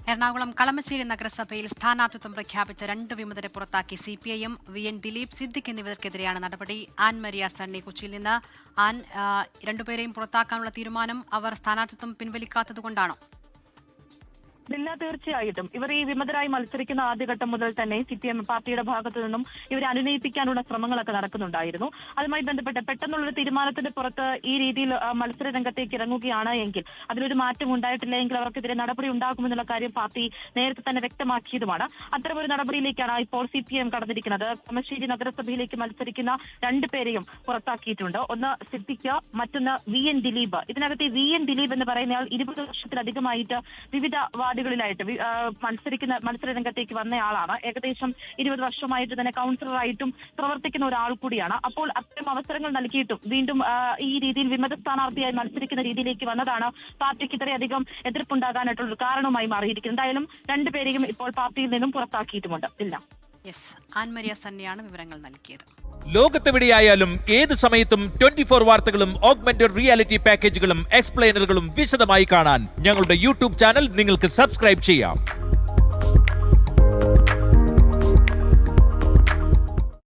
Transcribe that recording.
എറണാകുളം കളമശ്ശേരി നഗരസഭയിൽ സ്ഥാനാർത്ഥിത്വം പ്രഖ്യാപിച്ച 2 വിമതരെ പുറത്താക്കി CPIM, VN ദിലീപ്, സിദ്ദിഖ് എന്നിവർക്കെതിരെയാണ് നടപടി. ആൻ മരിയ സണ്ണി കൊച്ചിയിൽ നിന്ന്. ആൻ, രണ്ടുപേരെയും പുറത്താക്കാനുള്ള തീരുമാനം അവർ സ്ഥാനാർത്ഥിത്വം പിൻവലിക്കാത്തതുകൊണ്ടാണോ? ഇല്ല, തീർച്ചയായിട്ടും ഇവർ ഈ വിമതരായി മത്സരിക്കുന്ന ആദ്യഘട്ടം മുതൽ തന്നെ CPM പാർട്ടിയുടെ ഭാഗത്തു നിന്നും ഇവരെ അനുനയിപ്പിക്കാനുള്ള ശ്രമങ്ങളൊക്കെ നടക്കുന്നുണ്ടായിരുന്നു. അതുമായി ബന്ധപ്പെട്ട് പെട്ടെന്നുള്ളൊരു തീരുമാനത്തിന്റെ പുറത്ത് ഈ രീതിയിൽ മത്സര രംഗത്തേക്ക് ഇറങ്ങുകയാണ് എങ്കിൽ അതിലൊരു മാറ്റം ഉണ്ടായിട്ടില്ല എങ്കിൽ അവർക്കെതിരെ നടപടി ഉണ്ടാകുമെന്നുള്ള കാര്യം പാർട്ടി നേരത്തെ തന്നെ വ്യക്തമാക്കിയതുമാണ്. അത്തരമൊരു നടപടിയിലേക്കാണ് ഇപ്പോൾ CPM കടന്നിരിക്കുന്നത്. കളമശ്ശേരി നഗരസഭയിലേക്ക് മത്സരിക്കുന്ന 2 പേരെയും പുറത്താക്കിയിട്ടുണ്ട്. ഒന്ന് സിദ്ദിഖ്, മറ്റൊന്ന് VN ദിലീപ്. ഇതിനകത്ത് VN ദിലീപ് എന്ന് പറയുന്നയാൾ 20 വർഷത്തിലധികമായിട്ട് വിവിധ വാർഡുകളിലായിട്ട് മത്സര രംഗത്തേക്ക് വന്നയാളാണ്. ഏകദേശം 20 വർഷമായിട്ട് തന്നെ കൗൺസിലറായിട്ടും പ്രവർത്തിക്കുന്ന ഒരാൾ കൂടിയാണ്. അപ്പോൾ അത്തരം അവസരങ്ങൾ നൽകിയിട്ടും വീണ്ടും ഈ രീതിയിൽ വിമത സ്ഥാനാർത്ഥിയായി മത്സരിക്കുന്ന രീതിയിലേക്ക് വന്നതാണ് പാർട്ടിക്ക് ഇത്രയധികം എതിർപ്പുണ്ടാകാനായിട്ടുള്ള കാരണമായി മാറിയിരിക്കുന്നത്. എന്തായാലും 2 പേരെയും ഇപ്പോൾ പാർട്ടിയിൽ നിന്നും പുറത്താക്കിയിട്ടുമുണ്ട്. ഇല്ല, ആൻ മരിയ സണ്ണിയാണ് വിവരങ്ങൾ നൽകിയത്. ലോകത്തെവിടെയായാലും ഏത് സമയത്തും 24 വാർത്തകളും ഓഗ്മെന്റഡ് റിയാലിറ്റി പാക്കേജുകളും എക്സ്പ്ലെയിനറുകളും വിശദമായി കാണാൻ ഞങ്ങളുടെ YouTube ചാനൽ നിങ്ങൾക്ക് സബ്സ്ക്രൈബ് ചെയ്യാം.